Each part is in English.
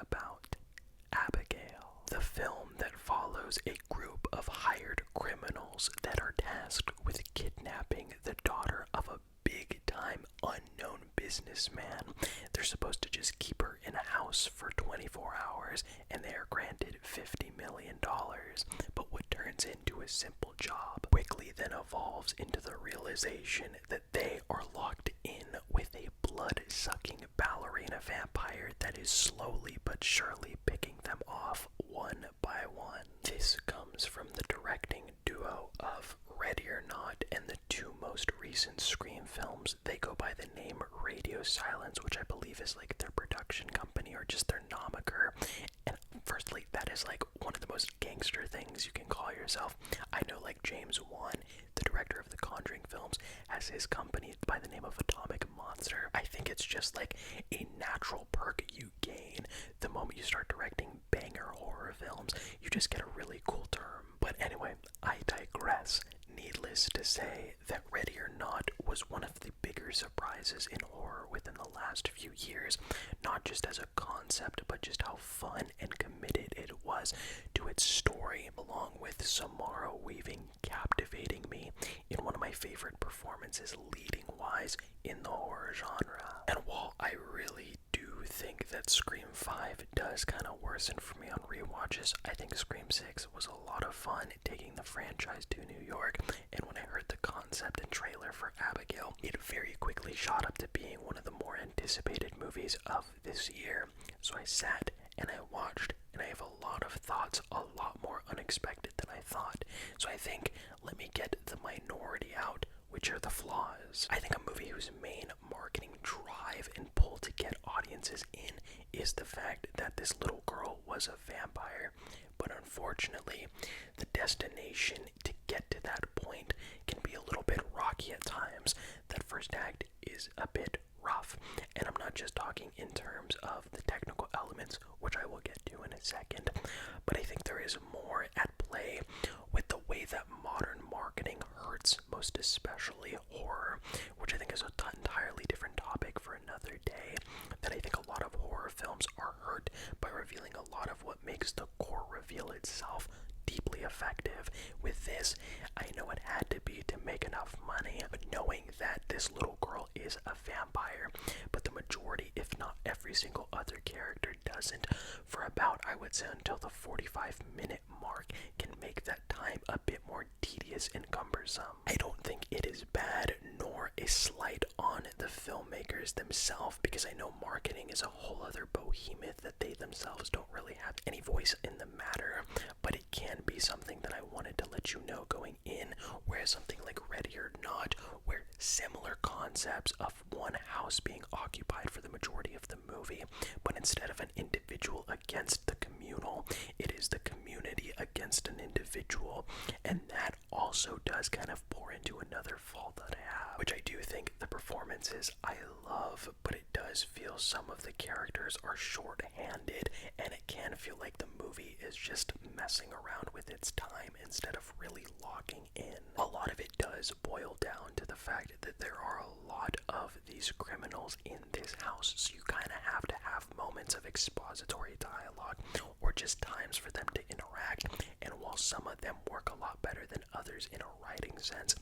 about Abigail, the film that follows a group of hired criminals that are tasked with kidnapping the daughter of a big-time unknown businessman. They're supposed to just keep her in a house for 24 hours, and they are granted $50 million. But what turns into a simple job quickly then evolves into the realization that they are locked in with a blood-sucking ballerina vampire that is slowly but surely picking them off one by one. This comes from the directing duo of Ready or Not and the two most recent Scream films. They go by the name Radio Silence, which I believe is like their production company or just their nomiker. And firstly, that is like one of the most gangster things you can call yourself. I know like James Wan, the director of the Conjuring films, has his company by the name of Atomic Monster. I think it's just like a natural perk you gain the moment you start directing banger horror films. You just get a really cool term. But anyway, I digress. Needless to say that Ready or Not was one of the bigger surprises in horror within the last few years, not just as a concept, but just how fun and committed it was to its story, along with Samara Weaving captivating me in one of my favorite performances leading-wise in the horror genre. And while I really do think that Scream 5 does kind of worsen for me on rewatches, I think Scream 6 was a lot of fun taking the franchise to New York, and when I heard the concept and trailer for Abigail, it very quickly shot up to being one of the more anticipated movies of this year. So I sat and I watched, and I have a lot of thoughts, a lot more unexpected than I thought. So I think, let me get the minority out, which are the flaws. I think a movie whose main marketing drive and pull to get audiences in is the fact that this little girl was a vampire. But unfortunately, the destination to get to that point can be a little bit rocky at times. That first act is a bit rough, and I'm not just talking in terms of the technical elements, which I will get to in a second, but I think there is more at play with the way that modern marketing hurts, most especially horror, which I think is an entirely different topic for another day. That I think a lot of horror films are hurt by revealing a lot of what makes the core reveal itself deeply effective. With this, I know it had to be to make enough money, but knowing that this little girl is a vampire, but the majority, if not every single other character doesn't, for about, I would say, until the 45-minute mark, can make that time a bit more tedious and cumbersome. I don't think it is bad, nor a slight on the filmmakers themselves, because I know marketing is a whole other behemoth that they themselves don't really have any voice in the matter, but it can be something that I wanted to let you know going in, whereas something like Ready or Not, where similar concepts of one house being occupied for the majority of the movie, but instead of an individual against the communal, it is the community against an individual, and that also does kind of pour into another fault that I have, which I do think the performances I love, but it does feel some of the characters are short-handed, and it can feel like the movie is just messing around with its time instead of really locking in. A lot of it does boil down to the fact that there are a lot of these criminals in this house, so you kind of have to have moments of expository dialogue or just times for them to interact, and while some of them work a lot better than others in a writing sense,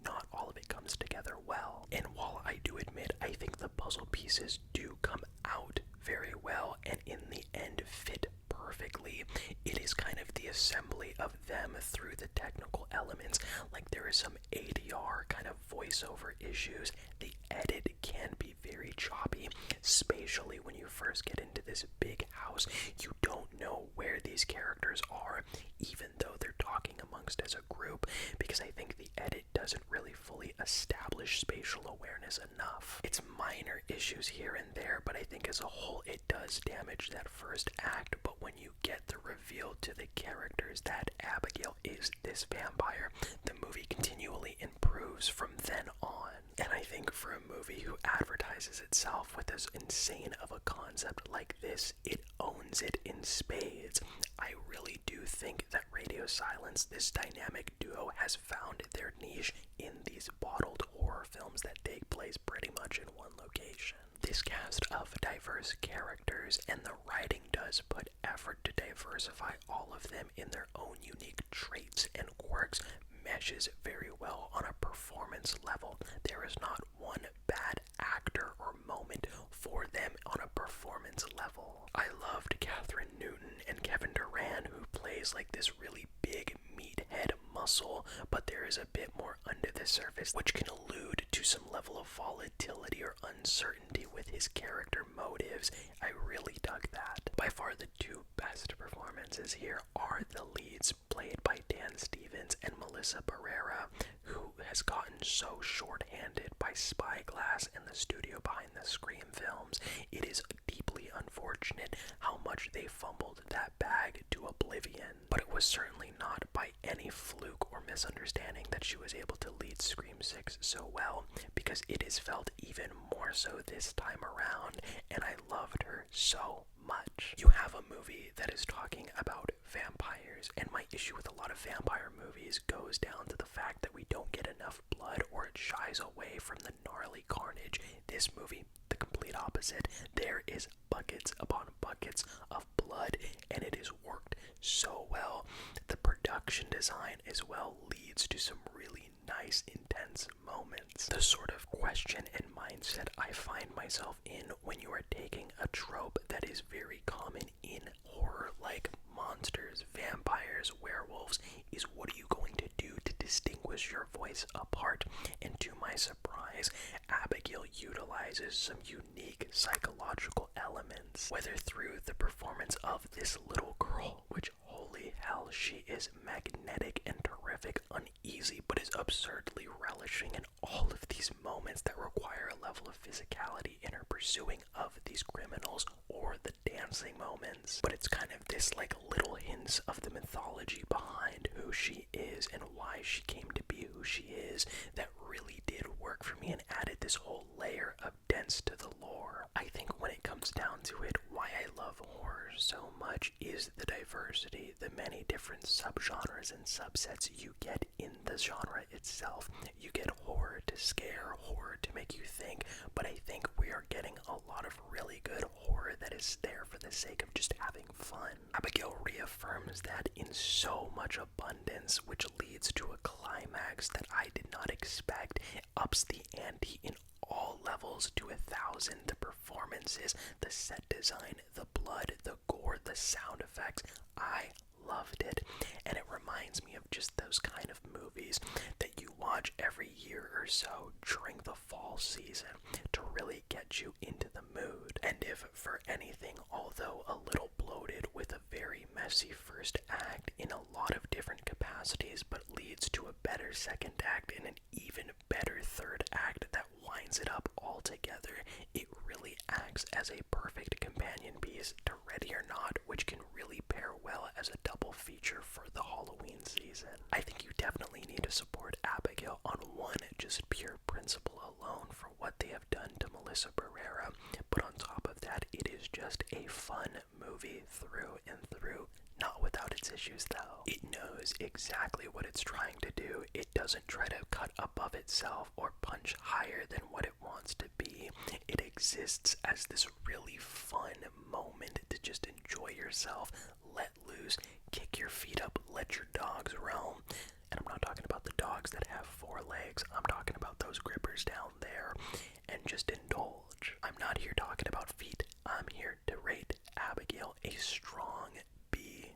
not all of it comes together well. And while I do admit I think the puzzle pieces do come out very well and in the end fit perfectly, it is kind of the assembly of them through the technical elements. Like there is some ADR kind of voiceover issues. The edit can be very choppy spatially when you first get into this big house. You don't know where these characters are, even though they're talking amongst as a group, because I think the edit doesn't really fully establish spatial awareness enough. It's minor issues here and there, but I think as a whole it does damage that first act. But when you get the reveal to the characters that Abigail is this vampire, the movie continually improves from then on. And I think for a movie who advertises itself with as insane of a concept like this, it owns it in spades. I really do think that Radio Silence, this dynamic duo, has found their niche in these bottled horror films that take place pretty much in one location. This cast of diverse characters and the writing does does put effort to diversify all of them in their own unique traits and quirks, meshes very well on a performance level. There is not one bad actor or moment for them on a performance level. I loved Catherine Newton and Kevin Durant, who plays like this really big meathead muscle, but there is a bit more under the surface, which can allude to some level of volatility or uncertainty with his character motives. I really dug that. By far the two best performances here are the leads, played by Dan Stevens and Melissa Barrera, who has gotten so shorthanded by Spyglass and the studio behind the Scream films. It is deeply unfortunate how much they fumbled that bag to oblivion, but it was certainly not by any fluke or misunderstanding that she was able to lead Scream 6 so well, because it is felt even more so this time around, and I loved her so much. You have a movie that is talking about vampires, and my issue with a lot of vampire movies goes down to the fact that we don't get enough blood, or it shies away from the gnarly carnage. This movie, the complete opposite. There is buckets upon buckets of blood, and it is worked so well. The production design as well leads to some really nice, intense moments. The sort of question and mindset I find myself in when you are taking a trope that is very common in horror, like monsters, vampires, werewolves, is what are you going to do to distinguish your voice apart? And to my surprise, Abigail utilizes some unique psychological elements, whether through the performance of this little girl, which holy hell, she is magnetic and terrific, uneasy, but is absurdly relishing in all of these moments that require a level of physicality in her pursuing of these criminals, or the dancing moments. But it's kind of this like little hints of the mythology behind who she is and why she came to be who she is that really did work for me and added this whole layer of dense to the lore. I think when it comes down to it, why I love horror so much is the diversity, the many different subgenres and subsets you get in the genre itself. You get horror to scare, horror to make you think, but I think we are getting a lot of really good horror that is there for the sake of just having fun. Abigail reaffirms that in so much abundance, which leads to a climax that I did not expect. It ups the ante in all levels to 1,000. The performances, the set design, the blood, the gore, the sound effects. I loved it, and it reminds me of just those kind of movies that you watch every year or so during the fall season to really get you into the mood. And if for anything, although a little bloated with a very messy first act in a lot of different capacities, but leads to a better second act and an even better third act that winds it up all together, it really acts as a perfect companion piece to Ready or Not, which can really pair well as a double feature for the Halloween season. I think you definitely need to support Abigail on one just pure principle alone for what they have done to Melissa Barrera, but on top of that, it is just a fun movie through and through. Not without its issues, though. It knows exactly what it's trying to do. It doesn't try to cut above itself or punch higher than what it wants to be. It exists as this really fun moment to just enjoy yourself, let loose, kick your feet up, let your dogs roam. And I'm not talking about the dogs that have 4 legs. I'm talking about those grippers down there, and just indulge. I'm not here talking about feet. I'm here to rate Abigail a strong B+.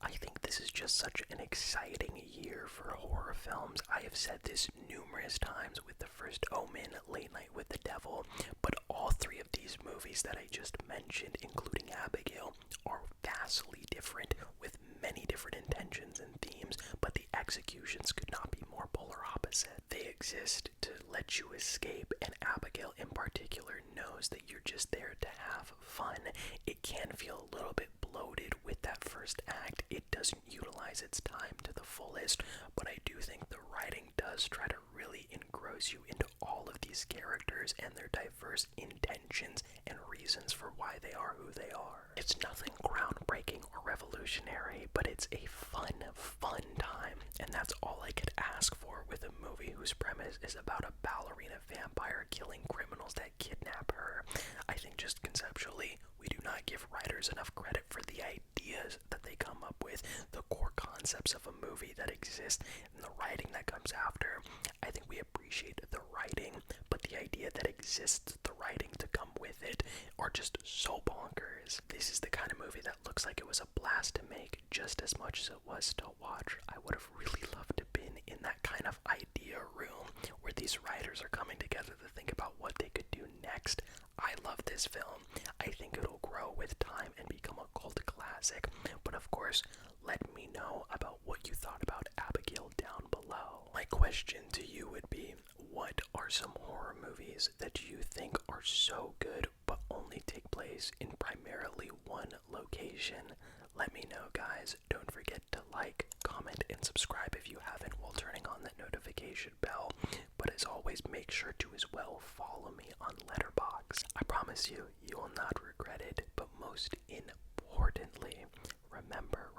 I think this is just such an exciting year for horror films. I have said this numerous times with The First Omen, Late Night with the Devil, but all 3 of these movies that I just mentioned, including Abigail, are vastly different with many different intentions and themes, but the executions could not be more polar opposite. They exist to let you escape, and Abigail in particular knows that you're just there to have fun. It can feel a little bit bloated with that first act. It doesn't utilize its time to the fullest, but I do think the writing does try to really engross you into all of these characters and their diverse intentions and reasons for why they are who they are. It's nothing groundbreaking or revolutionary, but it's a fun time, and that's all I could ask for with a movie whose premise is about a ballerina vampire killing criminals that kidnap her. I think just conceptually, we do not give writers writers enough credit for the ideas that they come up with, the core concepts of a movie that exist, and the writing that comes after. I think we appreciate the writing, but the idea that exists, the writing to come with it, are just so bonkers. This is the kind of movie that looks like it was a blast to make just as much as it was to watch. I would have really loved to have been in that kind of idea room where these writers are coming together to think about what they could do next. I love this film. I think it'll grow with time and become a cult classic. But of course, let me know about what you thought about Abigail down below. My question to you would be, what are some horror movies that you think are so good but only take place in primarily one location? Let me know, guys. Don't forget to like, comment, and subscribe if you haven't while turning on that notification bell. But as always, make sure to as well follow me on Letterboxd. I promise you, you will not regret it. But most importantly, remember,